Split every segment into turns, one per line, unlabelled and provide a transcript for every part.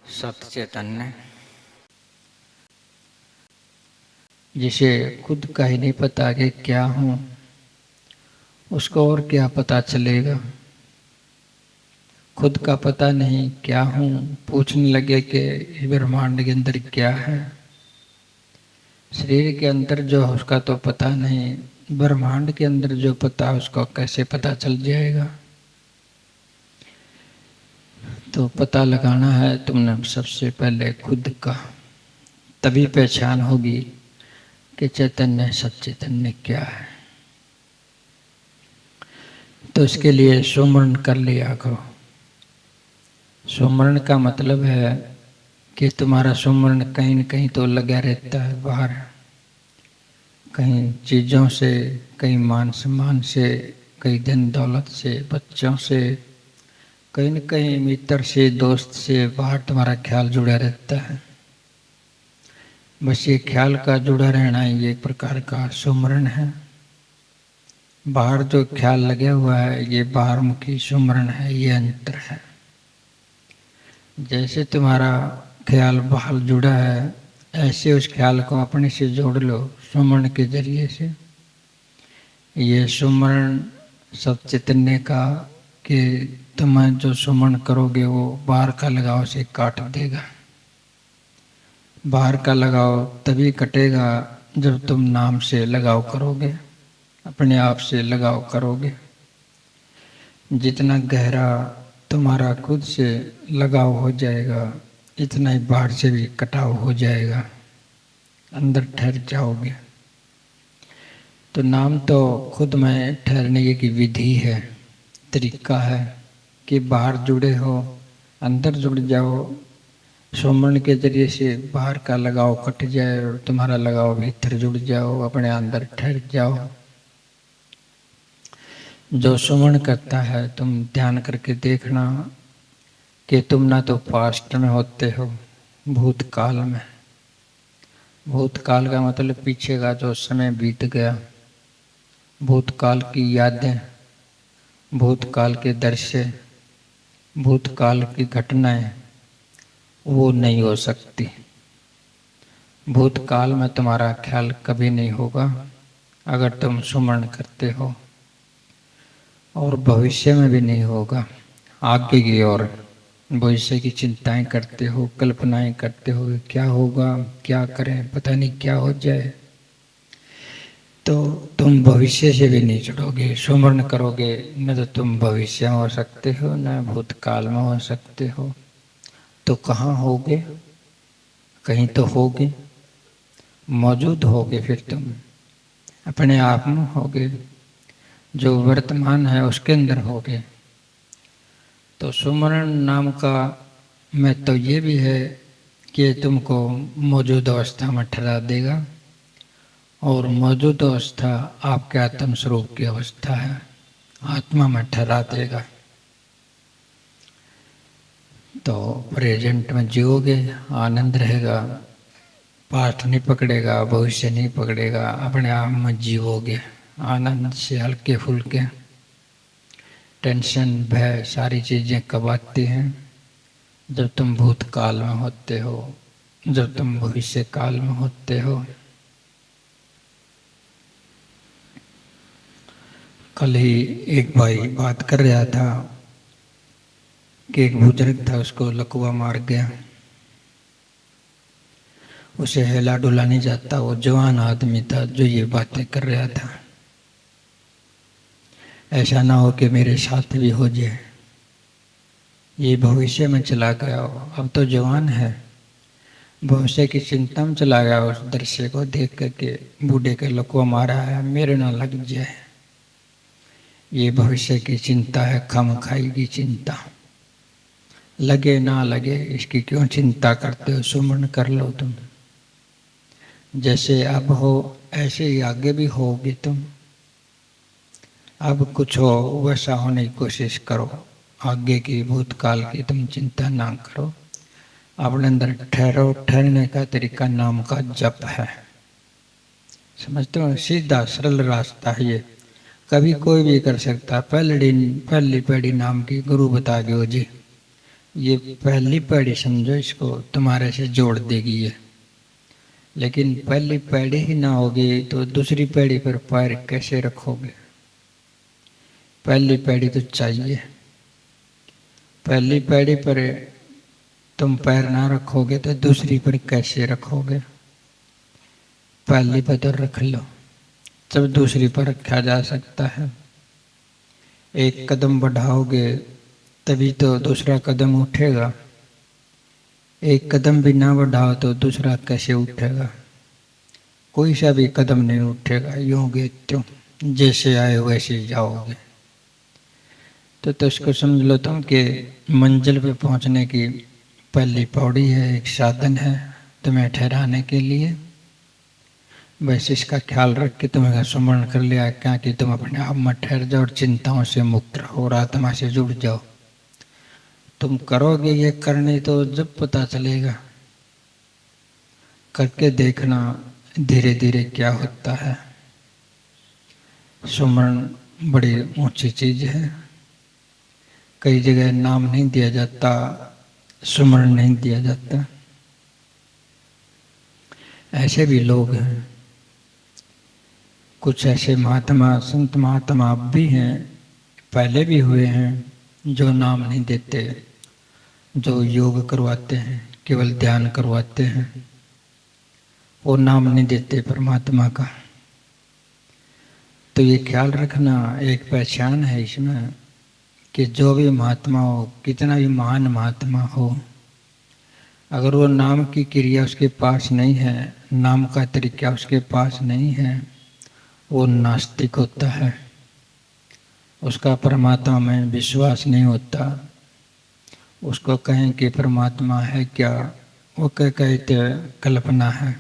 सत चैतन्य जिसे खुद का ही नहीं पता कि क्या हूँ, उसको और क्या पता चलेगा। खुद का पता नहीं क्या हूँ, पूछने लगे कि ब्रह्मांड के अंदर क्या है। शरीर के अंदर जो है उसका तो पता नहीं, ब्रह्मांड के अंदर जो पता है उसको कैसे पता चल जाएगा। तो पता लगाना है तुमने सबसे पहले खुद का, तभी पहचान होगी कि चैतन्य सच्चैतन्य क्या है। तो इसके लिए सुमरण कर लिया करो। सुमरण का मतलब है कि तुम्हारा सुमरण कहीं न कहीं तो लगा रहता है बाहर, कहीं चीज़ों से, कहीं मान सम्मान से, कहीं धन दौलत से, बच्चों से, कहीं न कहीं मित्र से, दोस्त से बाहर तुम्हारा ख्याल जुड़ा रहता है। बस ये ख्याल का जुड़ा रहना ये एक प्रकार का सुमरण है। बाहर जो ख्याल लगे हुआ है ये बाहरमुखी सुमरण है, ये अंतर है। जैसे तुम्हारा ख्याल बाहर जुड़ा है, ऐसे उस ख्याल को अपने से जोड़ लो सुमरण के जरिए से। ये सुमरण सब चैतन्य का कि तुम जो सुमरण करोगे वो बाहर का लगाव से काट देगा। बाहर का लगाव तभी कटेगा जब तुम नाम से लगाव करोगे, अपने आप से लगाव करोगे। जितना गहरा तुम्हारा खुद से लगाव हो जाएगा, इतना ही बाहर से भी कटाव हो जाएगा, अंदर ठहर जाओगे। तो नाम तो खुद में ठहरने की विधि है, तरीका है कि बाहर जुड़े हो, अंदर जुड़ जाओ। सुमरण के जरिए से बाहर का लगाव कट जाए और तुम्हारा लगाव भीतर जुड़ जाओ, अपने अंदर ठहर जाओ। जो सुमरण करता है, तुम ध्यान करके देखना कि तुम ना तो पास्ट में होते हो, भूतकाल में। भूतकाल का मतलब पीछे का जो समय बीत गया, भूतकाल की यादें, भूतकाल के दृश्य, भूतकाल की घटनाएं, वो नहीं हो सकती। भूतकाल में तुम्हारा ख्याल कभी नहीं होगा अगर तुम सुमरण करते हो, और भविष्य में भी नहीं होगा। आगे की ओर भविष्य की चिंताएं करते हो, कल्पनाएं करते हो, क्या होगा, क्या करें, पता नहीं क्या हो जाए। तो तुम भविष्य से भी नहीं जुड़ोगे। सुमरण करोगे न तो तुम भविष्य में हो सकते हो, न भूतकाल में हो सकते हो। तो कहाँ होगे? कहीं तो होगे, मौजूद होगे। फिर तुम अपने आप में होगे, जो वर्तमान है उसके अंदर होगे। तो सुमरण नाम का महत्व तो ये भी है कि तुमको मौजूद अवस्था में ठहरा देगा, और मौजूद अवस्था आपके आत्म स्वरूप की अवस्था है, आत्मा में ठहरा देगा। तो प्रेजेंट में जियोगे, आनंद रहेगा, पास्ट नहीं पकड़ेगा, भविष्य नहीं पकड़ेगा, अपने आप में जीवोगे आनंद से, हल्के फुल्के। टेंशन, भय, सारी चीजें कब आती हैं? जब तुम भूतकाल में होते हो, जब तुम भविष्य काल में होते हो। कल ही एक भाई बात कर रहा था कि एक बुजुर्ग था, उसको लकवा मार गया, उसे हिला डुला नहीं जाता। वो जवान आदमी था जो ये बातें कर रहा था। ऐसा ना हो कि मेरे साथ भी हो जाए। ये भविष्य में चला गया हो, अब तो जवान है, भविष्य की चिंता में चला गया। उस दृश्य को देख करके बूढ़े के लकवा मारा है, मेरे ना लग जाए। ये भविष्य की चिंता है, खामखाई की चिंता। लगे ना लगे इसकी क्यों चिंता करते हो? सुमरण कर लो तुम। जैसे अब हो ऐसे ही आगे भी होगे तुम। अब कुछ हो वैसा होने की कोशिश करो, आगे की भूतकाल की तुम चिंता ना करो। अपने अंदर ठहरो। ठहरने का तरीका नाम का जप है, समझते हो? सीधा सरल रास्ता है ये, कभी कोई भी कर सकता। पहली पीढ़ी नाम की गुरु बता गयो जी, ये पहली पैड़ी समझो, इसको तुम्हारे से जोड़ देगी ये। लेकिन पहली पैड़ी ही ना होगी तो दूसरी पैड़ी पर पैर कैसे रखोगे? पहली पैड़ी तो चाहिए। पहली पैड़ी पर तुम पैर ना रखोगे तो दूसरी पर कैसे रखोगे? पहली पर तो रख लो, तब दूसरी पर रखा जा सकता है। एक कदम बढ़ाओगे तभी तो दूसरा कदम उठेगा। एक कदम भी ना बढ़ाओ तो दूसरा कैसे उठेगा? कोई सा भी कदम नहीं उठेगा। यूं गे त्यों, जैसे आए वैसे जाओगे। तो इसको समझ लो तुम कि मंजिल पे पहुंचने की पहली पौड़ी है, एक साधन है तुम्हें ठहराने के लिए। बस इसका ख्याल रख के तुम्हें सुमरण कर लिया क्या कि तुम अपने आप में ठहर जाओ और चिंताओं से मुक्त रहो और आत्मा से जुड़ जाओ। तुम करोगे ये करने तो जब पता चलेगा। करके देखना धीरे धीरे क्या होता है। सुमरण बड़ी ऊंची चीज है। कई जगह नाम नहीं दिया जाता, सुमरण नहीं दिया जाता। ऐसे भी लोग हैं, कुछ ऐसे महात्मा संत महात्मा अब भी हैं, पहले भी हुए हैं, जो नाम नहीं देते, जो योग करवाते हैं, केवल ध्यान करवाते हैं, वो नाम नहीं देते परमात्मा का। तो ये ख्याल रखना, एक पहचान है इसमें कि जो भी महात्मा हो, कितना भी महान महात्मा हो, अगर वो नाम की क्रिया उसके पास नहीं है, नाम का तरीका उसके पास नहीं है, वो नास्तिक होता है। उसका परमात्मा में विश्वास नहीं होता। उसको कहें कि परमात्मा है क्या, वो कहते कल्पना है।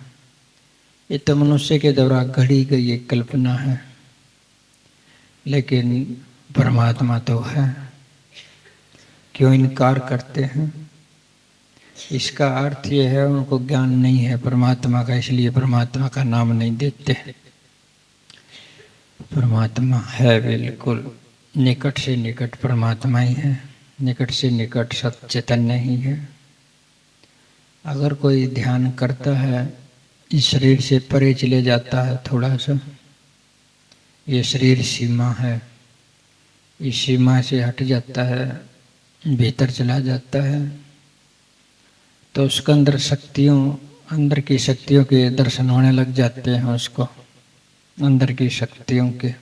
ये तो मनुष्य के द्वारा घड़ी गई एक कल्पना है, लेकिन परमात्मा तो है। क्यों इनकार करते हैं? इसका अर्थ ये है उनको ज्ञान नहीं है परमात्मा का, इसलिए परमात्मा का नाम नहीं देते। परमात्मा है, बिल्कुल निकट से निकट परमात्मा ही है, निकट से निकट सत चैतन्य ही है। अगर कोई ध्यान करता है, इस शरीर से परे चले जाता है थोड़ा सा, ये शरीर सीमा है, इस सीमा से हट जाता है, भीतर चला जाता है, तो उसके अंदर शक्तियों, अंदर की शक्तियों के दर्शन होने लग जाते हैं उसको। अंदर की शक्तियों के,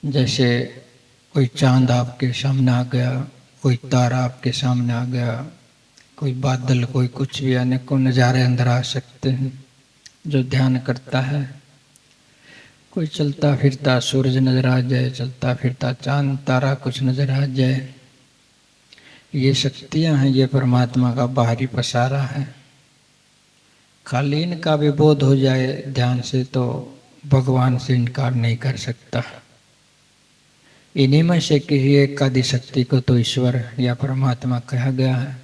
जैसे कोई चांद आपके सामने आ गया, कोई तारा आपके सामने आ गया, कोई बादल, कोई कुछ भी, अनेकों नज़ारे अंदर आ सकते हैं जो ध्यान करता है। कोई चलता फिरता सूरज नजर आ जाए, चलता फिरता चांद तारा कुछ नजर आ जाए, ये शक्तियां हैं, ये परमात्मा का बाहरी पसारा है। खाली इनका भी बोध हो जाए ध्यान से तो भगवान से इनकार नहीं कर सकता। इन्हीं में से किसी एक आदि शक्ति को तो ईश्वर या परमात्मा कहा गया है।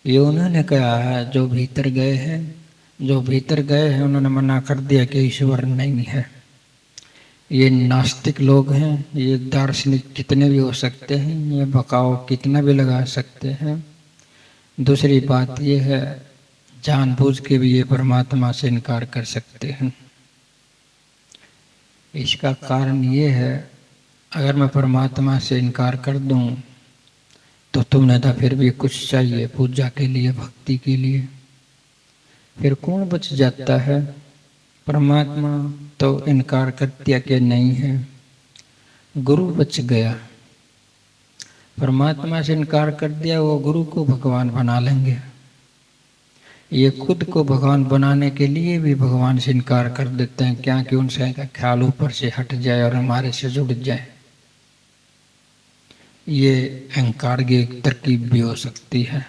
ये उन्होंने कहा है जो भीतर गए हैं, जो भीतर गए हैं उन्होंने मना कर दिया कि ईश्वर नहीं है। ये नास्तिक लोग हैं, ये दार्शनिक कितने भी हो सकते हैं, ये बकाव कितना भी लगा सकते हैं। दूसरी बात ये है, जानबूझ के भी ये परमात्मा से इनकार कर सकते हैं। इसका कारण ये है, अगर मैं परमात्मा से इनकार कर दूं तो तुमने तो फिर भी कुछ चाहिए पूजा के लिए, भक्ति के लिए, फिर कौन बच जाता है? परमात्मा तो इनकार कर दिया कि नहीं है, गुरु बच गया। परमात्मा से इनकार कर दिया, वो गुरु को भगवान बना लेंगे। ये खुद को भगवान बनाने के लिए भी भगवान से इनकार कर देते हैं, क्या कि उनसे का ख्याल ऊपर से हट जाए और हमारे से जुड़ जाए। ये अहंकार की एक तरकीब भी हो सकती है।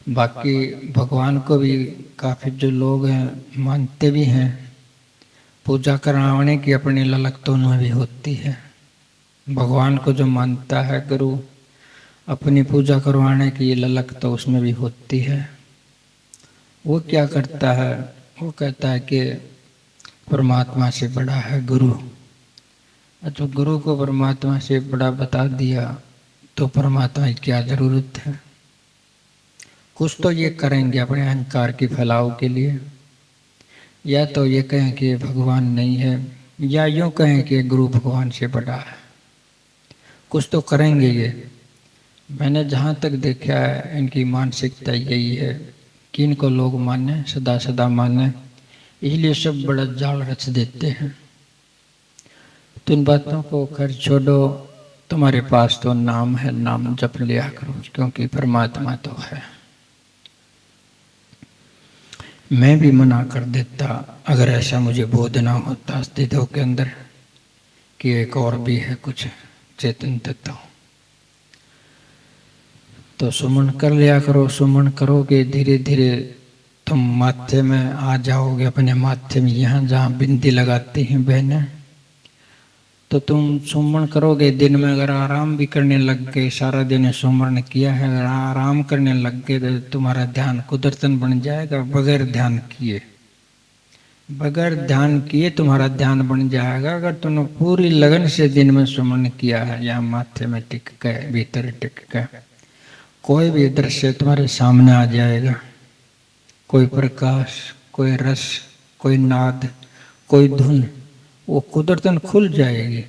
बाकी भगवान को भी काफी जो लोग हैं मानते भी हैं, पूजा कराने की अपनी ललक तो उनमें भी होती है। भगवान को जो मानता है गुरु, अपनी पूजा करवाने की ललक तो उसमें भी होती है। वो क्या करता है, वो कहता है कि परमात्मा से बड़ा है गुरु। तो गुरु को परमात्मा से बड़ा बता दिया तो परमात्मा की क्या जरूरत है। कुछ तो ये करेंगे अपने अहंकार की फैलाव के लिए, या तो ये कहें कि भगवान नहीं है, या यूं कहें कि गुरु भगवान से बड़ा है। कुछ तो करेंगे ये। मैंने जहाँ तक देखा है इनकी मानसिकता यही है कि इनको लोग माने, सदा सदा माने, इसलिए सब बड़ा जाल रच देते हैं। तो इन बातों को खैर छोड़ो, तुम्हारे पास तो नाम है, नाम जप लिया करो, क्योंकि परमात्मा तो है। मैं भी मना कर देता अगर ऐसा मुझे बोध ना होता अस्तित्व के अंदर कि एक और भी है कुछ चेतन तत्व। तो सुमन कर लिया करो। सुमन करोगे धीरे धीरे तुम माथे में आ जाओगे, अपने माथे में यहाँ जहाँ बिंदी लगाती हैं बहनें, तो तुम सुमन करोगे। दिन में अगर आराम भी करने लग गए, सारा दिन सुमन किया है, अगर आराम करने लग गए तो तुम्हारा ध्यान कुदरतन बन जाएगा। बगैर ध्यान किए, बगैर ध्यान किए तुम्हारा ध्यान बन जाएगा। अगर तुमने पूरी लगन से दिन में सुमन किया है, यहाँ माथे में टिक गए, भीतर टिक गए, कोई भी दृश्य तुम्हारे सामने आ जाएगा। कोई प्रकाश, कोई रस, कोई नाद, कोई धुन, वो कुदरतन खुल जाएगी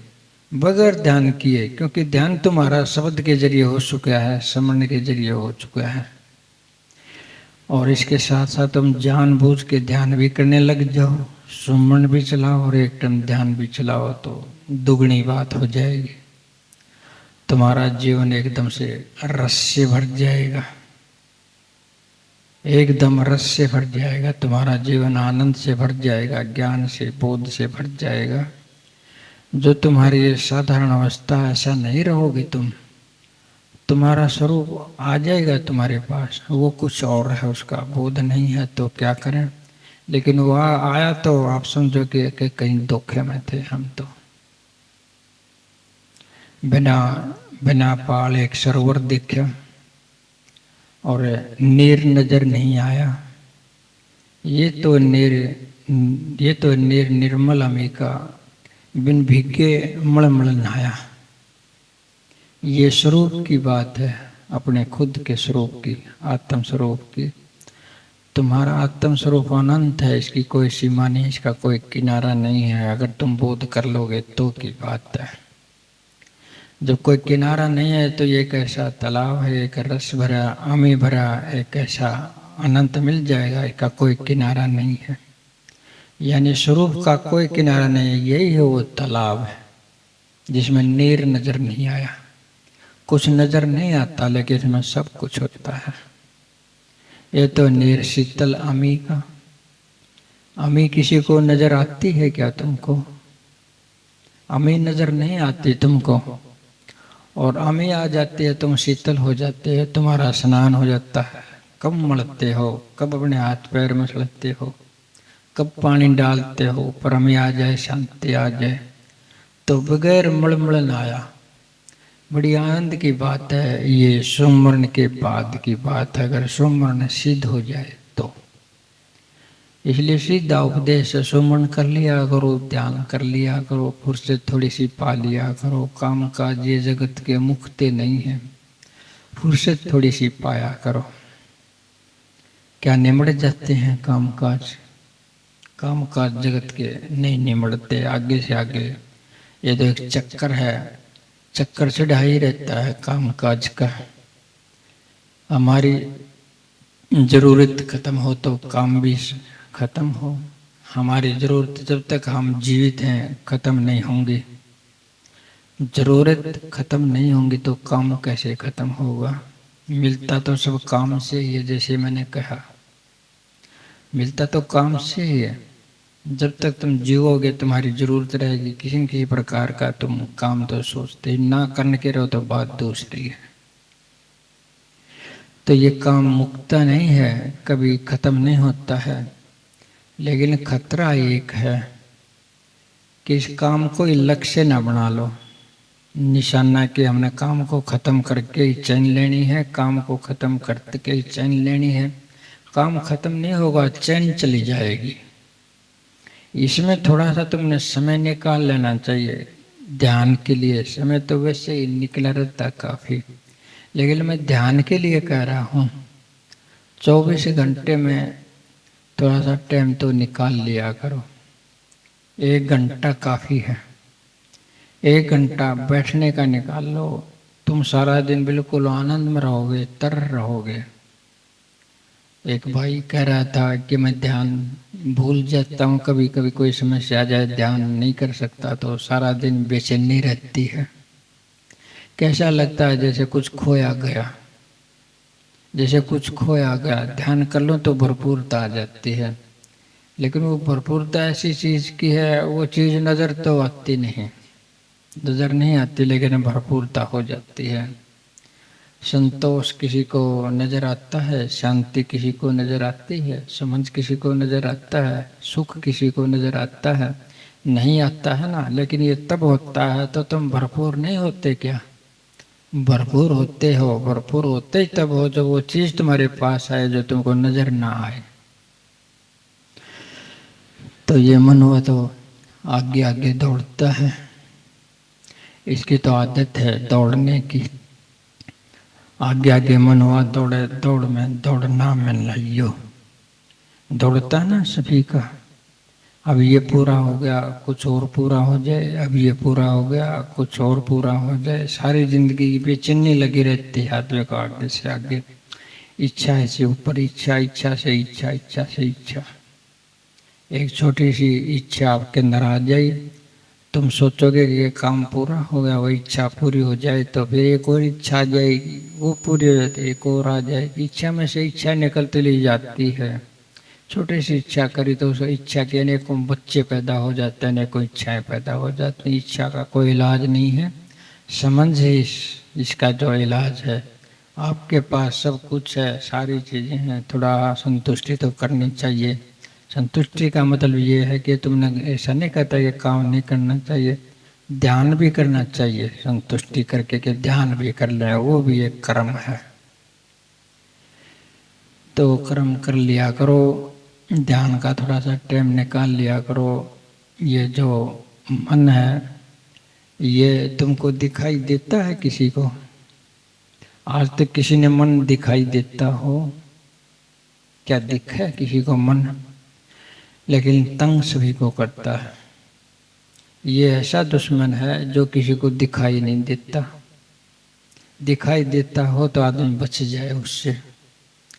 बगैर ध्यान किए। क्योंकि ध्यान तुम्हारा शब्द के जरिए हो चुका है, समझने के जरिए हो चुका है। और इसके साथ साथ तुम जानबूझ के ध्यान भी करने लग जाओ, सुमन भी चलाओ और एक टाइम ध्यान भी चलाओ, तो दुगनी बात हो जाएगी। तुम्हारा जीवन एकदम से रस से भर जाएगा, एकदम रस से भर जाएगा। तुम्हारा जीवन आनंद से भर जाएगा, ज्ञान से, बोध से भर जाएगा। जो तुम्हारी ये साधारण अवस्था, ऐसा नहीं रहोगे तुम। तुम्हारा स्वरूप आ जाएगा तुम्हारे पास, वो कुछ और है, उसका बोध नहीं है तो क्या करें। लेकिन वो आया तो आप समझो कि कहीं धोखे में थे हम। तो बिना बिना पाल एक सरोवर देखा और नीर नजर नहीं आया। ये तो नीर निर्मल अमिका बिन भीगे मलमल नहाया। ये स्वरूप की बात है, अपने खुद के स्वरूप की, आत्म स्वरूप की। तुम्हारा आत्म स्वरूप अनंत है, इसकी कोई सीमा नहीं, इसका कोई किनारा नहीं है। अगर तुम बोध कर लोगे तो की बात है। जब कोई किनारा नहीं है तो ये एक ऐसा तालाब है, एक रस भरा, आमी भरा, एक ऐसा अनंत मिल जाएगा, इसका कोई किनारा नहीं है। यानी स्वरूप का कोई किनारा नहीं है। यही है वो तालाब है जिसमें नीर नजर नहीं आया। कुछ नजर नहीं आता लेकिन इसमें सब कुछ होता है। ये तो नीर शीतल अमी का। अमी किसी को नजर आती है क्या तुमको? अमी नजर नहीं आती तुमको। और अमी आ जाती है, तुम शीतल हो जाते है, तुम्हारा स्नान हो जाता है। कब मलते हो, कब अपने हाथ पैर में मसलते हो, कब पानी डालते हो, पर अमी आ जाए, शांति आ जाए, तो बगैर मलमल आया। बड़ी आनंद की बात है। ये सुमरण के बाद की बात है, अगर सुमरण सिद्ध हो जाए तो। इसलिए सीधा उपदेश, सुमन कर लिया करो, ध्यान कर लिया करो, फुर्सत थोड़ी सी पा लिया करो। काम काज ये जगत के मुक्ते नहीं है, फुर्सत थोड़ी सी पाया करो। क्या निमट जाते हैं काम काज? काम काज जगत के नहीं निमटते, आगे से आगे। ये तो एक चक्कर है, चक्कर चढ़ा ही रहता है काम काज का। हमारी जरूरत खत्म हो तो काम भी खत्म हो। हमारी जरूरत जब तक हम जीवित हैं खत्म नहीं होंगी। जरूरत खत्म नहीं होंगी तो काम कैसे खत्म होगा? मिलता तो सब काम से ही है, जैसे मैंने कहा, मिलता तो काम से ही है। जब तक तुम जीवोगे तुम्हारी जरूरत रहेगी किसी न किसी प्रकार का। तुम काम तो सोचते ना करने के रहो तो बात दूसरी है। तो ये काम मुक्ता नहीं है, कभी खत्म नहीं होता है। लेकिन खतरा एक है कि इस काम को लक्ष्य ना बना लो, निशाना कि हमने काम को खत्म करके ही चैन लेनी है, काम को खत्म करके ही चैन लेनी है। काम खत्म नहीं होगा, चैन चली जाएगी। इसमें थोड़ा सा तुमने समय निकाल लेना चाहिए ध्यान के लिए। समय तो वैसे ही निकला रहता काफी, लेकिन मैं ध्यान के लिए कह रहा हूँ 24 घंटे में थोड़ा सा टाइम तो निकाल लिया करो। 1 घंटा काफ़ी है। 1 घंटा बैठने का निकाल लो, तुम सारा दिन बिल्कुल आनंद में रहोगे, तर रहोगे। एक भाई कह रहा था कि मैं ध्यान भूल जाता हूँ, कभी कभी कोई समस्या आ जाए, ध्यान नहीं कर सकता तो सारा दिन बेचैनी रहती है। कैसा लगता है जैसे कुछ खोया गया, जैसे कुछ खोया गया। ध्यान कर लो तो भरपूरता आ जाती है, लेकिन वो भरपूरता ऐसी चीज की है, वो चीज नजर तो आती नहीं, नजर नहीं आती, लेकिन भरपूरता हो जाती है। संतोष किसी को नजर आता है, शांति किसी को नजर आती है, समझ किसी को नजर आता है, सुख किसी को नजर आता है। नहीं आता है ना, लेकिन ये तब होता है तो तुम भरपूर नहीं होते क्या? भरपूर होते हो। भरपूर होते ही तब हो जब वो चीज तुम्हारे पास आए जो तुमको नजर ना आए। तो ये मन हुआ तो आगे आगे दौड़ता है, इसकी तो आदत है दौड़ने की। आगे आगे मन हुआ दौड़े, दौड़ में दौड़ना में लाइयो। दौड़ता ना सभी का, अब ये पूरा हो गया कुछ और पूरा हो जाए, अब ये पूरा हो गया कुछ और पूरा हो जाए। सारी जिंदगी बेचैनी लगी रहती है आदमी को, आगे से आगे इच्छा से ऊपर इच्छा, इच्छा से इच्छा, इच्छा से इच्छा। एक छोटी सी इच्छा आपके अंदर आ जाए, तुम सोचोगे कि ये काम पूरा हो गया, वो इच्छा पूरी हो जाए तो फिर एक और इच्छा आ जाएगी, वो पूरी हो जाती है, एक और आ जाएगी। इच्छा में से इच्छा निकलती ली जाती है। छोटी सी इच्छा करी तो उस इच्छा के अनेकों बच्चे पैदा हो जाते हैं, अनेकों इच्छाएं पैदा हो जाती हैं। इच्छा का कोई इलाज नहीं है, समझ ही इसका जो इलाज है। आपके पास सब कुछ है, सारी चीज़ें हैं, थोड़ा संतुष्टि तो करनी चाहिए। संतुष्टि का मतलब ये है कि तुमने ऐसा नहीं कहता ये काम नहीं करना चाहिए, ध्यान भी करना चाहिए संतुष्टि करके, कि ध्यान भी कर ले, वो भी एक कर्म है। तो कर्म कर लिया करो, ध्यान का थोड़ा सा टाइम निकाल लिया करो। ये जो मन है ये तुमको दिखाई देता है किसी को? आज तक किसी ने मन दिखाई देता हो क्या? दिखा है किसी को मन? लेकिन तंग सभी को करता है। ये ऐसा दुश्मन है जो किसी को दिखाई नहीं देता। दिखाई देता हो तो आदमी बच जाए उससे,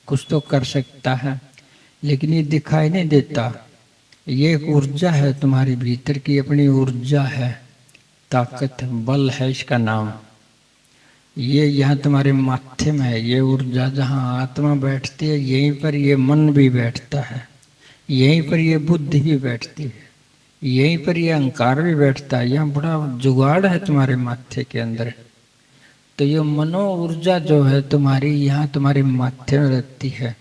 कुछ तो कर सकता है, लेकिन ये दिखाई नहीं देता। ये एक ऊर्जा है तुम्हारे भीतर की, अपनी ऊर्जा है, ताकत, बल है इसका नाम। ये यहाँ तुम्हारे माथे में है, ये ऊर्जा। जहाँ आत्मा बैठती है यहीं पर ये मन भी बैठता है, यहीं पर ये बुद्धि भी बैठती है, यहीं पर ये अहंकार भी बैठता है। यहाँ बड़ा जुगाड़ है तुम्हारे माथे के अंदर। तो ये मनो ऊर्जा जो है तुम्हारी, यहाँ तुम्हारे माथे में रहती है।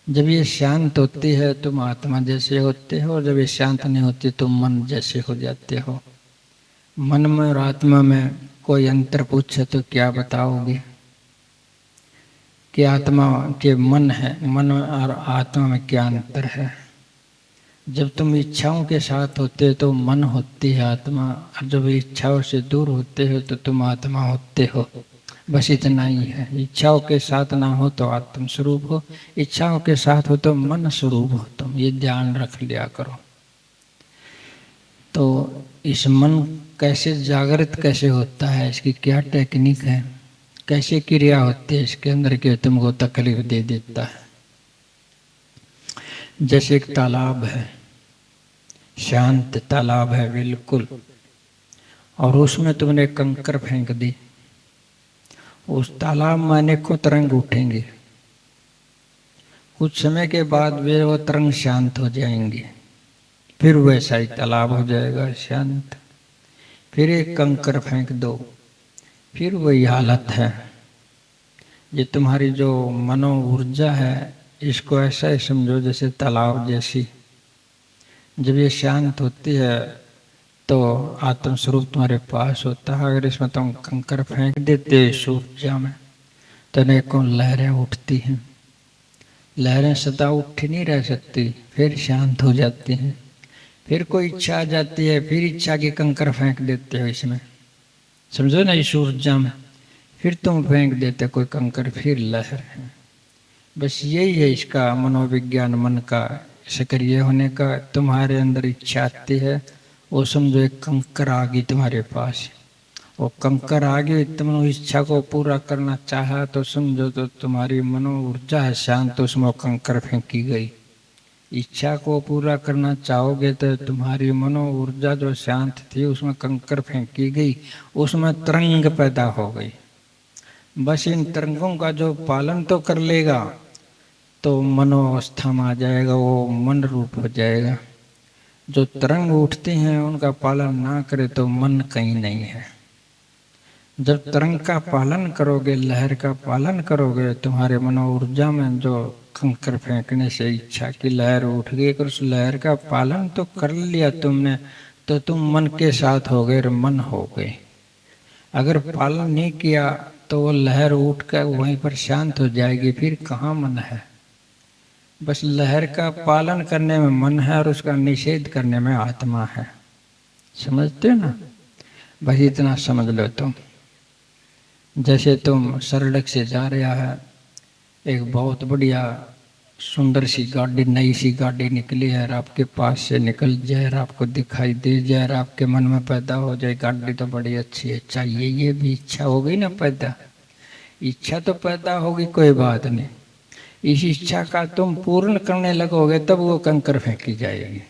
जब ये शांत होती है तुम आत्मा जैसे होते हो, और जब ये शांत नहीं होती तुम मन जैसे हो जाते हो। मन में और आत्मा में कोई अंतर पूछे तो क्या बताओगे? कि आत्मा के मन है, मन और आत्मा में क्या अंतर है? जब तुम इच्छाओं के साथ होते हो तो मन होती है आत्मा, और जब इच्छाओं से दूर होते हो तो तुम आत्मा होते हो। बस इतना ही है। इच्छाओं के साथ ना हो तो आत्म स्वरूप हो, इच्छाओं के साथ हो तो मन स्वरूप हो तुम। ये ध्यान रख लिया करो। तो इस मन कैसे जागृत कैसे होता है, इसकी क्या टेक्निक है, कैसे क्रिया होती है इसके अंदर के तुमको तकलीफ दे देता है? जैसे एक तालाब है, शांत तालाब है बिल्कुल, और उसमें तुमने कंकर फेंक दी, उस तालाब में अनेकों तरंग उठेंगे। कुछ समय के बाद वे वो तरंग शांत हो जाएंगे, फिर वैसा ही तालाब हो जाएगा शांत। फिर एक कंकर फेंक दो, फिर वही हालत है। ये तुम्हारी जो मनो ऊर्जा है, इसको ऐसा ही समझो जैसे तालाब जैसी। जब ये शांत होती है तो आत्म स्वरूप तुम्हारे पास होता है। अगर इसमें तुम कंकर फेंक देते इस ऊर्जा में तो अनेकों लहरें उठती हैं। लहरें सदा उठ नहीं रह सकती, फिर शांत हो जाती हैं। फिर कोई इच्छा आ जाती है, फिर इच्छा के कंकर फेंक देते हो इसमें, समझो ना, इस ऊर्जा में। फिर तुम फेंक देते कोई कंकर, फिर लहर है। बस यही है इसका मनोविज्ञान, मन का सक्रिय होने का। तुम्हारे अंदर इच्छा आती है, वो समझो एक कंकर आ गई तुम्हारे पास, वो कंकर आ गई, तुमने इच्छा को पूरा करना चाहा तो समझो तो तुम्हारी मनो ऊर्जा है शांत, तो उसमें कंकर फेंकी गई। इच्छा को पूरा करना चाहोगे तो तुम्हारी मनो ऊर्जा जो शांत थी उसमें कंकर फेंकी गई, उसमें तरंग पैदा हो गई। बस इन तरंगों का जो पालन तो कर लेगा तो मनोअवस्था में आ जाएगा, वो मन रूप हो जाएगा। जो तरंग उठते हैं उनका पालन ना करे तो मन कहीं नहीं है। जब तरंग का पालन करोगे, लहर का पालन करोगे, तुम्हारे मनो ऊर्जा में जो कंकर फेंकने से इच्छा की लहर उठ गई, अगर उस लहर का पालन तो कर लिया तुमने तो तुम मन के साथ हो गए, मन हो गए। अगर पालन नहीं किया तो वो लहर उठ कर वहीं पर शांत हो जाएगी, फिर कहाँ मन है। बस लहर का पालन करने में मन है और उसका निषेध करने में आत्मा है। समझते हो ना? बस इतना समझ लो तुम। जैसे तुम सड़क से जा रहा है, एक बहुत बढ़िया सुंदर सी गाड़ी, नई सी गाड़ी निकली है और आपके पास से निकल जाए और आपको दिखाई दे जाए और आपके मन में पैदा हो जाए गाड़ी तो बड़ी अच्छी है, चाहिए, ये भी इच्छा हो गई ना पैदा। इच्छा तो पैदा होगी, कोई बात नहीं। इस इच्छा का तुम पूर्ण करने लगोगे तब वो कंकर फेंकी जाएगी।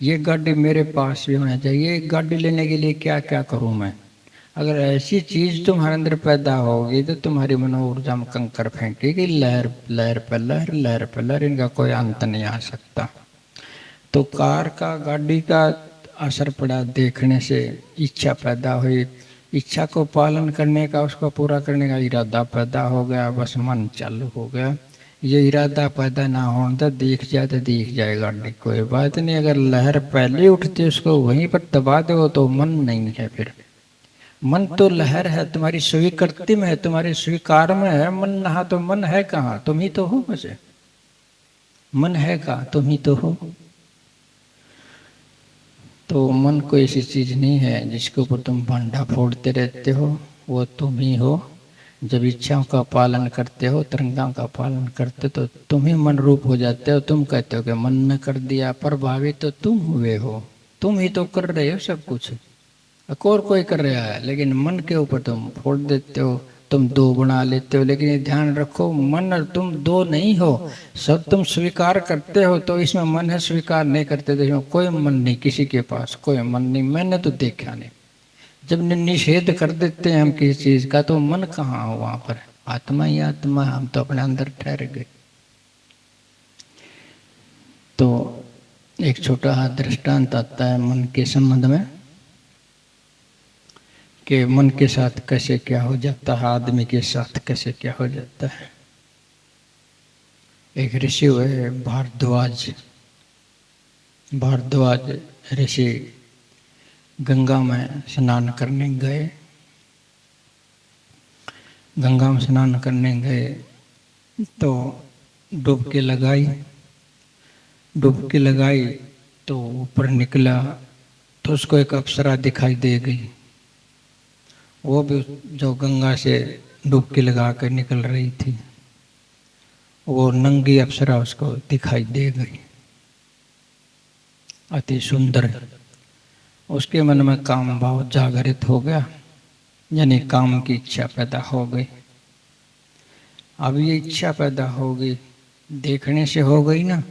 ये गाड़ी मेरे पास भी होना चाहिए, एक गाड़ी लेने के लिए क्या क्या करूं मैं। अगर ऐसी चीज तुम्हारे अंदर पैदा होगी तो तुम्हारी मनो ऊर्जा में कंकर फेंकेगी, लहर लहर पर लहर, लहर पर लहर, इनका कोई अंत नहीं आ सकता। तो कार का, गाड़ी का असर पड़ा देखने से, इच्छा पैदा हुई, इच्छा को पालन करने का, उसको पूरा करने का इरादा पैदा हो गया, बस मन चालू हो गया। ये इरादा पैदा ना होने तो दिख जाए तो दिख जाए गाड़ी, कोई बात नहीं। अगर लहर पहले उठती उसको वहीं पर दबा दो तो मन नहीं है। फिर मन तो लहर है, तुम्हारी स्वीकृति में है, तुम्हारे स्वीकार में है। मन नहा तो मन है कहाँ? तुम ही तो हो। वैसे मन है कहाँ? तुम ही तो हो। तो मन कोई ऐसी चीज नहीं है जिसके ऊपर तुम भांडा फोड़ते रहते हो, वो तुम ही हो। जब इच्छाओं का पालन करते हो, तरंगों का पालन करते तो तुम ही मन रूप हो जाते हो। तुम कहते हो कि मन ने कर दिया, प्रभावित तो तुम हुए हो, तुम ही तो कर रहे हो सब कुछ, और कोई कर रहा है। लेकिन मन के ऊपर तुम फोड़ देते हो, तुम दो बना लेते हो। लेकिन ये ध्यान रखो, मन और तुम दो नहीं हो, सब तुम स्वीकार करते हो तो इसमें मन है, स्वीकार नहीं करते तो इसमें कोई मन नहीं, किसी के पास कोई मन नहीं। मैंने तो देखा नहीं। जब निषेध कर देते हैं हम किसी चीज का तो मन कहाँ हो वहां पर? आत्मा ही आत्मा, हम तो अपने अंदर ठहर गए। तो एक छोटा सा दृष्टांत आता है मन के संबंध में, कि मन के साथ कैसे क्या हो जाता है, आदमी के साथ कैसे क्या हो जाता है। एक ऋषि हुए भारद्वाज। भारद्वाज ऋषि गंगा में स्नान करने गए। गंगा में स्नान करने गए तो डुबकी लगाई। डुबकी लगाई तो ऊपर निकला तो उसको एक अप्सरा दिखाई दे गई। वो भी जो गंगा से डुबकी लगा कर निकल रही थी, वो नंगी अप्सरा उसको दिखाई दे गई, अति सुंदर। उसके मन में काम भाव जागृत हो गया, यानी काम की इच्छा पैदा हो गई। अब ये इच्छा पैदा हो गई, देखने से हो गई ना।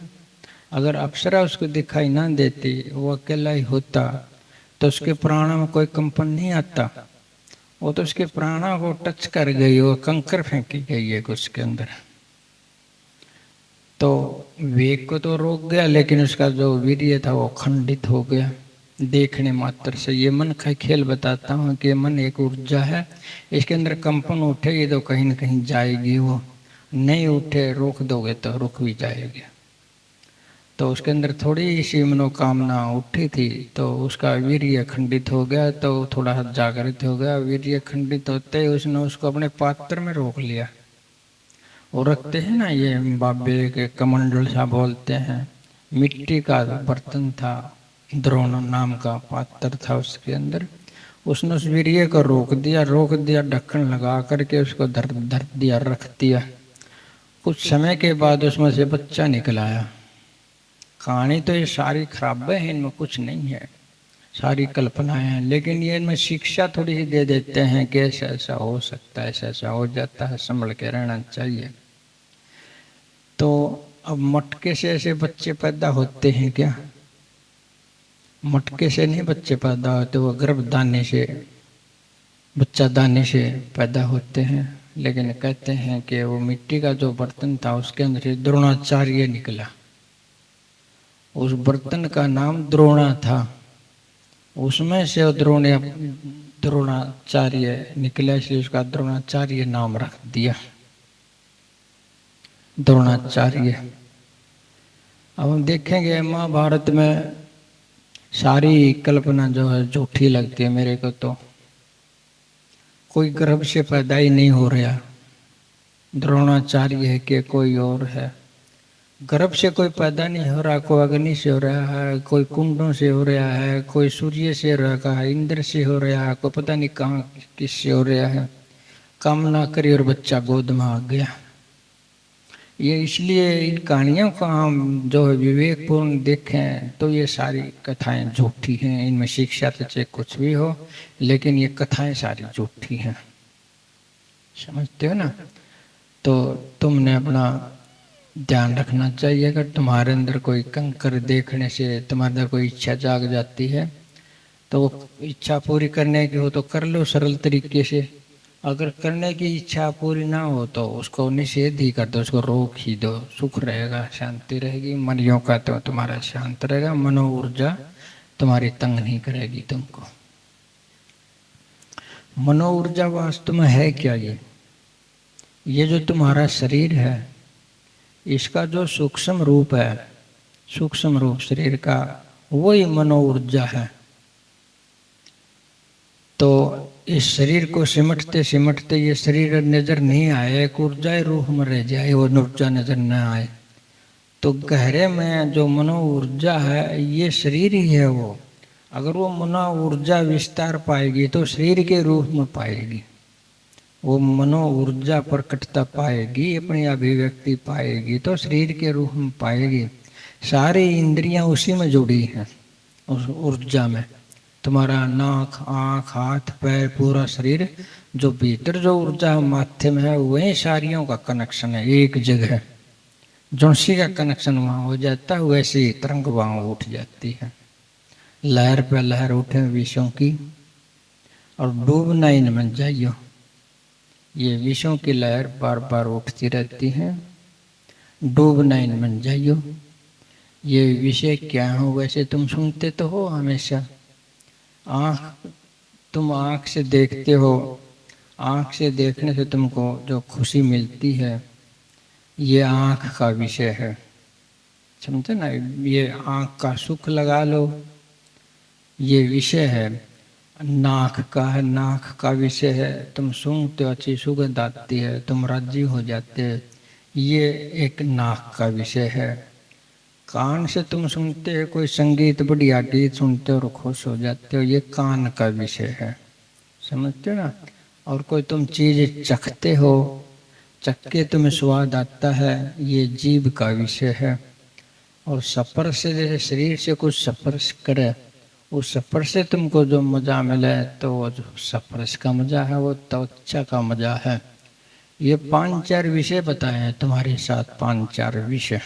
अगर अप्सरा उसको दिखाई ना देती, वो अकेला ही होता तो उसके प्राणों में कोई कंपन नहीं आता। वो तो उसके प्राणों को टच कर गई, वो कंकर फेंकी गई है उसके अंदर। तो वेग को तो रोक गया, लेकिन उसका जो वीर्य था वो खंडित हो गया देखने मात्र से। ये मन का खेल बताता हूँ कि मन एक ऊर्जा है, इसके अंदर कंपन उठेगी तो कहीं ना कहीं जाएगी, वो नहीं उठे रोक दोगे तो रुक भी जाएगी। तो उसके अंदर थोड़ी सी मनोकामना उठी थी तो उसका वीर्य खंडित हो गया, तो थोड़ा जागृत हो गया। वीर्य खंडित होते ही उसने उसको अपने पात्र में रोक लिया। वो रखते हैं ना ये बाबे के कमंडल सा बोलते हैं, मिट्टी का बर्तन था, द्रोण नाम का पात्र था उसके अंदर। उसने उस वीर्य को रोक दिया, ढक्कन लगा करके उसको धर दिया, रख दिया। कुछ समय के बाद उसमें से बच्चा निकल आया। कहानी तो ये सारी खराब है, इनमें कुछ नहीं है, सारी कल्पनाएं हैं, लेकिन ये इनमें शिक्षा थोड़ी सी दे देते हैं कि ऐसा ऐसा हो सकता है, ऐसा ऐसा हो जाता है, संभल के रहना चाहिए। तो अब मटके से ऐसे बच्चे पैदा होते हैं क्या? मटके से नहीं बच्चे पैदा होते, वो गर्भदाने से, बच्चा दाने से पैदा होते हैं। लेकिन कहते हैं कि वो मिट्टी का जो बर्तन था उसके अंदर से द्रोणाचार्य निकला। उस बर्तन का नाम द्रोणा था, उसमें से द्रोणाचार्य निकला, इसलिए उसका द्रोणाचार्य नाम रख दिया, द्रोणाचार्य। अब हम देखेंगे महाभारत में सारी कल्पना जो है झूठी लगती है मेरे को। तो कोई गर्भ से पैदा ही नहीं हो रहा, द्रोणाचार्य है कि कोई और है। गर्भ से कोई पैदा नहीं हो रहा, कोई अग्नि से हो रहा है, कोई कुंडों से हो रहा है, कोई सूर्य से हो रहा है, इंद्र से हो रहा है, कोई पता नहीं कहाँ किससे हो रहा है। कामना करी और बच्चा गोद में आ गया। ये इसलिए इन कहानियों को हम जो है विवेकपूर्ण देखें तो ये सारी कथाएं झूठी हैं। इनमें शिक्षा तो चाहे कुछ भी हो, लेकिन ये कथाएं सारी झूठी हैं, समझते हो ना? तो तुमने अपना ध्यान रखना चाहिए। अगर तुम्हारे अंदर कोई कंकर देखने से तुम्हारे अंदर कोई इच्छा जाग जाती है तो इच्छा पूरी करने की हो तो कर लो सरल तरीके से। अगर करने की इच्छा पूरी ना हो तो उसको निषेध ही कर दो, उसको रोक ही दो, सुख रहेगा, शांति रहेगी, मन यों का तो तुम्हारा शांत रहेगा, मनो ऊर्जा तुम्हारी तंग नहीं करेगी तुमको। मनो ऊर्जा वास्तव में है क्या? ये जो तुम्हारा शरीर है इसका जो सूक्ष्म रूप है, सूक्ष्म रूप शरीर का, वही मनो ऊर्जा है। तो इस शरीर को सिमटते सिमटते ये शरीर नजर नहीं आए, एक ऊर्जा रूह में रह जाए, वो ऊर्जा नजर न आए, तो गहरे में जो मनो ऊर्जा है ये शरीर ही है। वो अगर वो मनो ऊर्जा विस्तार पाएगी तो शरीर के रूप में पाएगी, वो मनो ऊर्जा प्रकटता पाएगी, अपनी अभिव्यक्ति पाएगी तो शरीर के रूप में पाएगी। सारी इंद्रियां उसी में जुड़ी हैं, उस ऊर्जा में। तुम्हारा नाक, आँख, हाथ, पैर, पूरा शरीर, जो भीतर जो ऊर्जा माथे में है वही सारियों का कनेक्शन है एक जगह। जोशी का कनेक्शन वहाँ हो जाता है, वैसे ही तरंग वहाँ उठ जाती है, लहर पे लहर उठे विषयों की, और डूबना ही न बन जाइयो। ये विषयों की लहर बार बार उठती रहती है, डूबना ही न बन जाइयो। ये विषय क्या हो? वैसे तुम सुनते तो हो हमेशा, तुम आँख से देखते हो, आँख से देखने से तुमको जो खुशी मिलती है ये आँख का विषय है, समझे ना? ये आँख का सुख लगा लो, ये विषय है। नाक का है, नाक का विषय है, तुम सूंघते हो, अच्छी सुगंध आती है, तुम राजी हो जाते हो, ये एक नाक का विषय है। कान से तुम सुनते हो कोई संगीत, बढ़िया गीत सुनते हो और खुश हो जाते हो, ये कान का विषय है, समझते हो ना? और कोई तुम चीज चखते हो, चख के तुम्हें स्वाद आता है, ये जीभ का विषय है। और स्पर्श से, जैसे शरीर से कुछ स्पर्श करे, उस स्पर्श से तुमको जो मजा मिले तो वो जो स्पर्श का मजा है वो त्वचा का मजा है। ये 5-4 विषय बताए हैं तुम्हारे साथ, 5-4 विषय।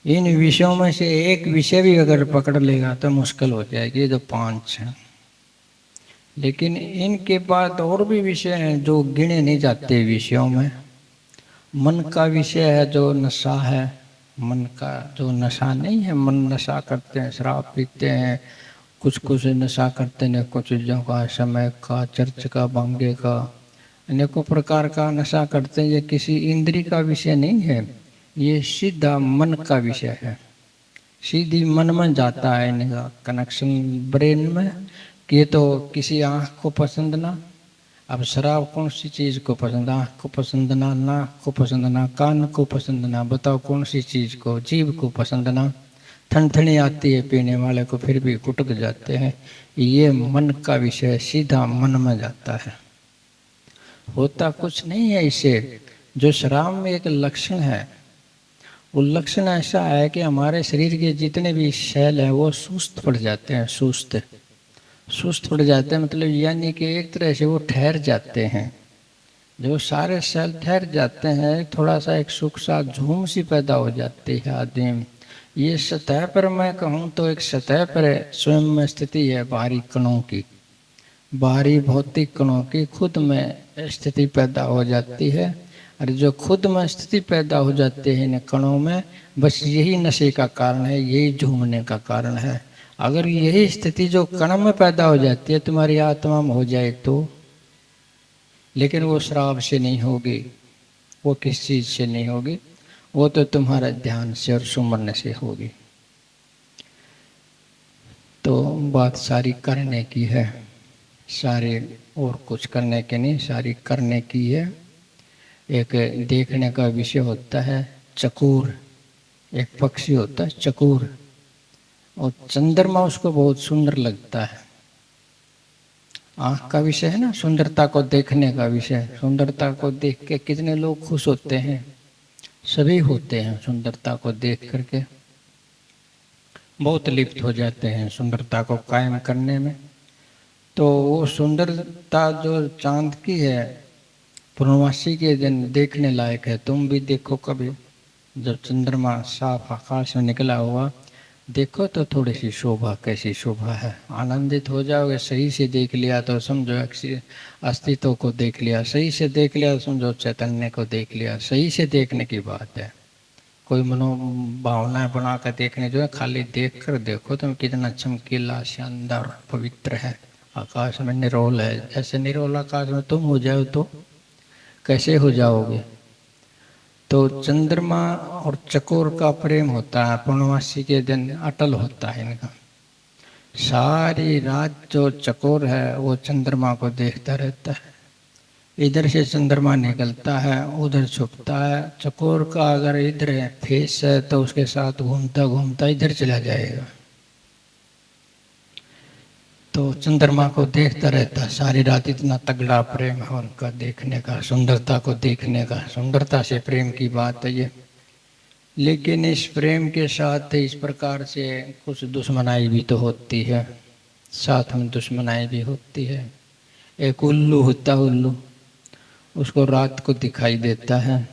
इन विषयों में से एक विषय भी अगर पकड़ लेगा तो मुश्किल हो जाएगी, जो 5 हैं। लेकिन इनके बाद और भी विषय हैं जो गिने नहीं जाते विषयों में। मन का विषय है जो नशा है, मन का जो नशा नहीं है, मन नशा करते हैं, शराब पीते हैं, कुछ नशा करते हैं, कुछ चीज़ों का, समय का, चर्च का, भांगे का, अनेकों प्रकार का नशा करते हैं। ये किसी इंद्रिय का विषय नहीं है, ये सीधा मन का विषय है, सीधी मन में जाता है इनका कनेक्शन ब्रेन में कि ये तो किसी आँख को पसंद ना। अब शराब कौन सी चीज़ को पसंद? आँख को पसंद ना, नाक को पसंद ना, कान को पसंद ना, बताओ कौन सी चीज़ को? जीभ को पसंद ना, ठंडनी आती है पीने वाले को, फिर भी कुटक जाते हैं। ये मन का विषय सीधा मन में जाता है, होता कुछ नहीं है इसे। जो शराब में एक लक्षण है, वो लक्षण ऐसा है कि हमारे शरीर के जितने भी सेल हैं वो सुस्त पड़ जाते हैं, सुस्त सुस्त पड़ जाते हैं, मतलब यानी कि एक तरह से वो ठहर जाते हैं। जो सारे सेल ठहर जाते हैं, थोड़ा सा एक सुख सा झूम सी पैदा हो जाती है आदमी में। ये सतह पर मैं कहूँ तो एक सतह पर स्वयं में स्थिति है बाहरी कणों की, बाहरी भौतिक कणों की खुद में स्थिति पैदा हो जाती है। और जो खुद में स्थिति पैदा हो जाती है इन कणों में, बस यही नशे का कारण है, यही झूमने का कारण है। अगर यही स्थिति जो कण में पैदा हो जाती है तुम्हारी आत्मा में हो जाए तो, लेकिन वो शराब से नहीं होगी, वो किस चीज से नहीं होगी, वो तो तुम्हारा ध्यान से और सुमरन से होगी। तो बात सारी करने की है, सारे और कुछ करने के नहीं, सारी करने की है। एक देखने का विषय होता है चकोर, एक पक्षी होता है चकोर, और चंद्रमा उसको बहुत सुंदर लगता है। आंख का विषय है ना, सुंदरता को देखने का विषय। सुंदरता को देख के कितने लोग खुश होते हैं, सभी होते हैं सुंदरता को देख करके बहुत लिप्त हो जाते हैं सुंदरता को कायम करने में। तो वो सुंदरता जो चांद की है, पूर्णमासी के दिन देखने लायक है। तुम भी देखो कभी, जब चंद्रमा साफ आकाश में निकला हुआ देखो तो थोड़ी सी शोभा, कैसी शोभा है, आनंदित हो जाओगे। सही से देख लिया तो समझो अस्तित्व को देख लिया, सही से देख लिया तो समझो चैतन्य को देख लिया। सही से देखने की बात है, कोई मनोभावनाएं बना कर देखने जो है, खाली देख कर देखो तुम कितना चमकीला शानदार पवित्र है। आकाश में निरोल है, ऐसे निरोल आकाश में तुम हो जाओ तो कैसे हो जाओगे। तो चंद्रमा और चकोर का प्रेम होता है, पूर्णमासी के दिन अटल होता है इनका। सारी रात जो चकोर है वो चंद्रमा को देखता रहता है, इधर से चंद्रमा निकलता है उधर छुपता है। चकोर का अगर इधर फेस है तो उसके साथ घूमता घूमता इधर चला जाएगा। तो चंद्रमा को देखता रहता सारी रात, इतना तगड़ा प्रेम है उनका देखने का, सुंदरता को देखने का। सुंदरता से प्रेम की बात है ये। लेकिन इस प्रेम के साथ इस प्रकार से कुछ दुश्मनाई भी तो होती है, साथ में दुश्मनाई भी होती है। एक उल्लू होता, उल्लू उसको रात को दिखाई देता है,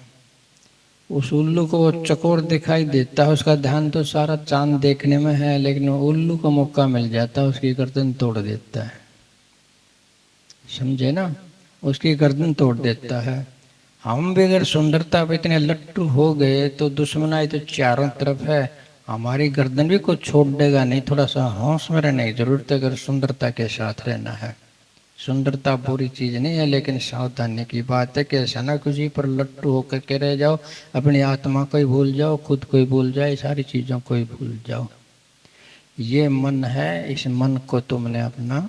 उस उल्लू को वो चकोर दिखाई देता है, उसका ध्यान तो सारा चांद देखने में है, लेकिन उल्लू को मौका मिल जाता है उसकी गर्दन तोड़ देता है। समझे ना, उसकी गर्दन तोड़ देता है। हम भी अगर सुंदरता पे इतने लट्टू हो गए तो दुश्मनाई तो चारों तरफ है, हमारी गर्दन भी कुछ छोड़ देगा नहीं। थोड़ा सा होश में रहने की जरूरत है अगर सुंदरता के साथ रहना है। सुंदरता बुरी चीज नहीं है, लेकिन सावधानी की बात है कि ऐसा ना किसी पर लट्टू होकर के रह जाओ, अपनी आत्मा को ही भूल जाओ, खुद को ही भूल जाए, सारी चीजों को ही भूल जाओ। ये मन है, इस मन को तुमने अपना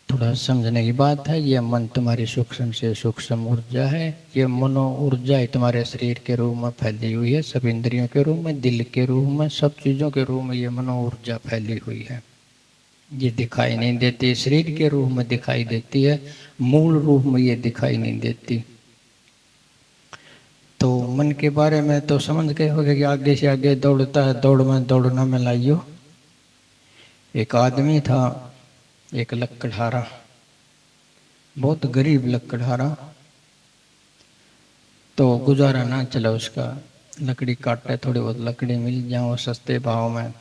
थोड़ा समझने की बात है। ये मन तुम्हारी सूक्ष्म से सूक्ष्म ऊर्जा है, ये मनो ऊर्जा ही तुम्हारे शरीर के रूप में फैली हुई है, सब इंद्रियों के रूप में, दिल के रूप में, सब चीजों के रूप में ये मनो ऊर्जा फैली हुई है। ये दिखाई नहीं देती, शरीर के रूप में दिखाई देती है, मूल रूप में ये दिखाई नहीं देती। तो मन के बारे में तो समझ गए होगे कि आगे से आगे दौड़ता है, दौड़ में दौड़ना में लाइयो। एक आदमी था, एक लकड़हारा, बहुत गरीब लकड़हारा, तो गुजारा ना चला उसका। लकड़ी काटे, थोड़ी बहुत लकड़ी मिल जाए सस्ते भाव में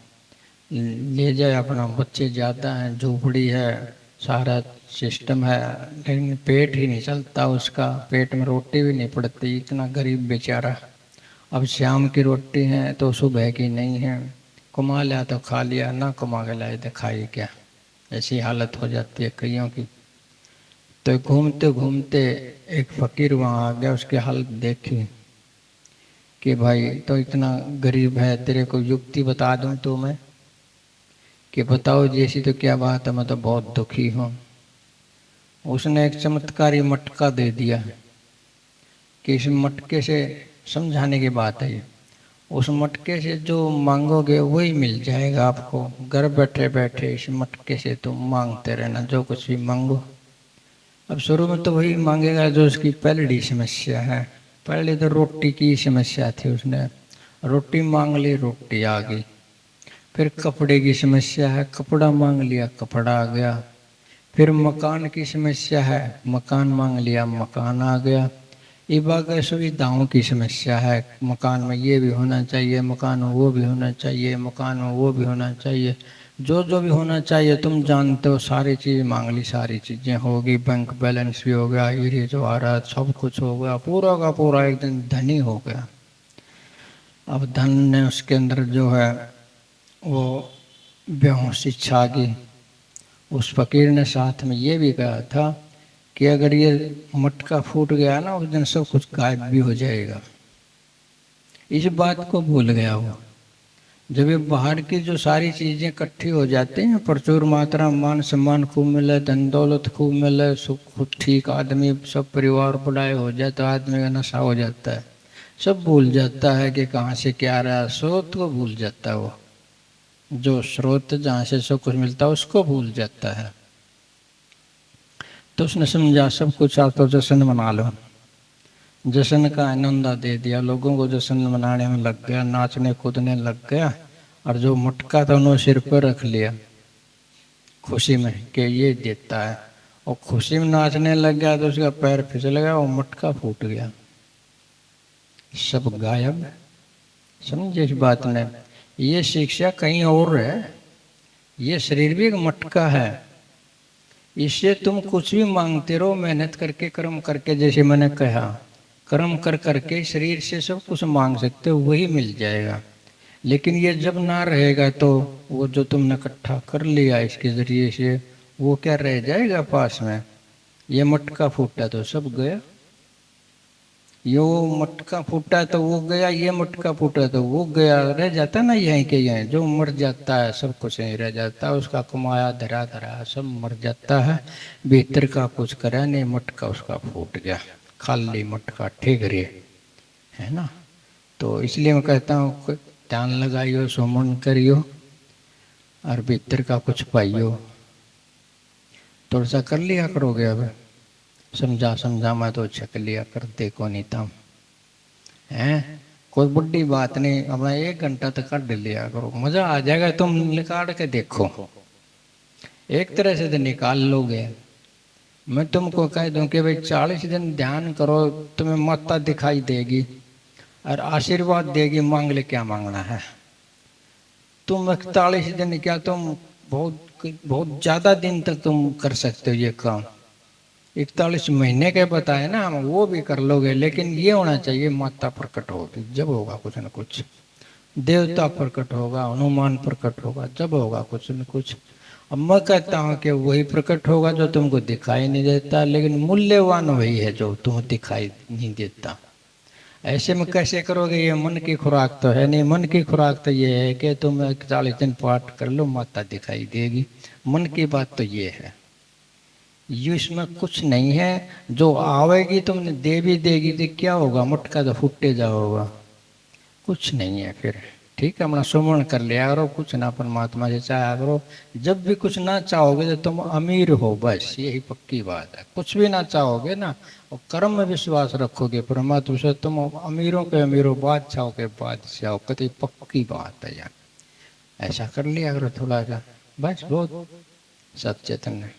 ले जाए अपना। बच्चे ज़्यादा हैं, झोपड़ी है, सारा सिस्टम है, लेकिन पेट ही नहीं चलता उसका, पेट में रोटी भी नहीं पड़ती, इतना गरीब बेचारा। अब शाम की रोटी है तो सुबह की नहीं है, कमा लिया तो खा लिया, ना कमा के लाए तो खाई क्या, ऐसी हालत हो जाती है कईयों की। तो घूमते घूमते एक फकीर वहाँ आ गया, उसकी हालत देखी कि भाई तो इतना गरीब है, तेरे को युक्ति बता दूं तो मैं कि बताओ जैसी तो क्या बात है, मैं तो बहुत दुखी हूँ। उसने एक चमत्कारी मटका दे दिया कि इस मटके से समझाने की बात है ये। उस मटके से जो मांगोगे वही मिल जाएगा आपको। घर बैठे बैठे इस मटके से तुम मांगते रहना, जो कुछ भी मांगो। अब शुरू में तो वही मांगेगा जो उसकी पहली समस्या है। पहले तो रोटी की समस्या थी, उसने रोटी मांग ली, रोटी आ गई। फिर कपड़े की समस्या है, कपड़ा मांग लिया, कपड़ा आ गया। फिर मकान की समस्या है, मकान मांग लिया, मकान आ गया। इबाग सुविधाओं की समस्या है, मकान में ये भी होना चाहिए, मकान में वो भी होना चाहिए, मकान में वो भी होना चाहिए। जो जो भी होना चाहिए तुम जानते हो, सारी चीज़ मांग ली, सारी चीज़ें होगी, बैंक बैलेंस भी हो गया, हीरे जवाहरात सब कुछ हो गया, पूरा का पूरा एक दिन धनी हो गया। अब धन ने उसके अंदर जो है वो बेहोशी छा गई। उस फकीर ने साथ में ये भी कहा था कि अगर ये मटका फूट गया ना, उस दिन सब कुछ गायब भी हो जाएगा। इस बात को भूल गया वो। जब ये बाहर की जो सारी चीजें इकट्ठी हो जाती हैं, प्रचुर मात्रा में मान सम्मान खूब मिले, धन दौलत खूब मिले, सुख ठीक, आदमी सब परिवार बुलाए हो जाए तो आदमी का नशा हो जाता है। सब भूल जाता है कि कहाँ से क्या रहा, स्रोत को भूल जाता है वो। जो स्रोत जहाँ से सब कुछ मिलता है उसको भूल जाता है। तो उसने समझा सब कुछ आप तो जश्न मना लो। जश्न का आनंद दे दिया, लोगों को जश्न मनाने में लग गया, नाचने कूदने लग गया। और जो मटका था उन्होंने सिर पर रख लिया खुशी में कि ये देता है। और खुशी में नाचने लग गया तो उसका पैर फिसल गया और मटका फूट गया, सब गायब। समझे इस बात ने? ये शिक्षा कहीं और है। ये शरीर भी एक मटका है, इससे तुम कुछ भी मांगते रहो, मेहनत करके कर्म करके, जैसे मैंने कहा कर्म कर करके शरीर से सब कुछ मांग सकते हो, वही मिल जाएगा। लेकिन ये जब ना रहेगा तो वो जो तुमने इकट्ठा कर लिया इसके जरिए से, वो क्या रह जाएगा पास में? ये मटका फूटा तो सब गया, यो मटका फूटा तो वो गया, ये मटका फूटा तो वो गया। रह जाता ना यहीं के यहीं, जो मर जाता है सब कुछ यहीं रह जाता है, उसका कमाया धरा धरा सब मर जाता है, भीतर का कुछ करा नहीं, मटका उसका फूट गया, खाली मटका ठेगरे, है ना। तो इसलिए मैं कहता हूँ ध्यान लगाइयो, सुमन करियो और भीतर का कुछ पाइयो। थोड़ा सा कर लिया करोगे अब, समझा समझा मैं तो छक लिया, करते को नहीं था हैं, कोई बड़ी बात नहीं, अपना 1 घंटा तक काट लिया करो, मजा आ जाएगा। तुम निकाल के देखो, एक तरह से तो निकाल लोगे। मैं तुमको कह दूं कि भाई 40 दिन ध्यान करो, तुम्हें माता दिखाई देगी और आशीर्वाद देगी, मांग ले क्या मांगना है। तुम 41 दिन क्या, तुम बहुत बहुत ज्यादा दिन तक तुम कर सकते हो ये काम। 41 महीने के बताए ना हम, वो भी कर लोगे। लेकिन ये होना चाहिए माता प्रकट होगी, जब होगा कुछ न कुछ, देवता प्रकट होगा, हनुमान प्रकट होगा, जब होगा कुछ न कुछ। अब मैं कहता हूँ कि वही प्रकट होगा जो तुमको दिखाई नहीं देता, लेकिन मूल्यवान वही है जो तुम्हें दिखाई नहीं देता। ऐसे में कैसे करोगे? ये मन की खुराक तो है नहीं। मन की खुराक तो ये है कि तुम 40 दिन पाठ कर लो, माता दिखाई देगी। मन की बात तो ये है, ये इसमें कुछ नहीं है। जो आवेगी तुमने दे भी देगी तो क्या होगा? मटका तो फूटे जाओगा, कुछ नहीं है फिर। ठीक है, अपना सुमरण कर लिया करो, कुछ ना परमात्मा से चाहा करो। जब भी कुछ ना चाहोगे तो तुम अमीर हो, बस यही पक्की बात है। कुछ भी ना चाहोगे ना और कर्म में विश्वास रखोगे परमात्मा से, तुम अमीरों के अमीरों, बादशाहों के बादशाह, कति पक्की बात है यार। ऐसा कर लिया करो थोड़ा सा, बस बहुत सचेतन है।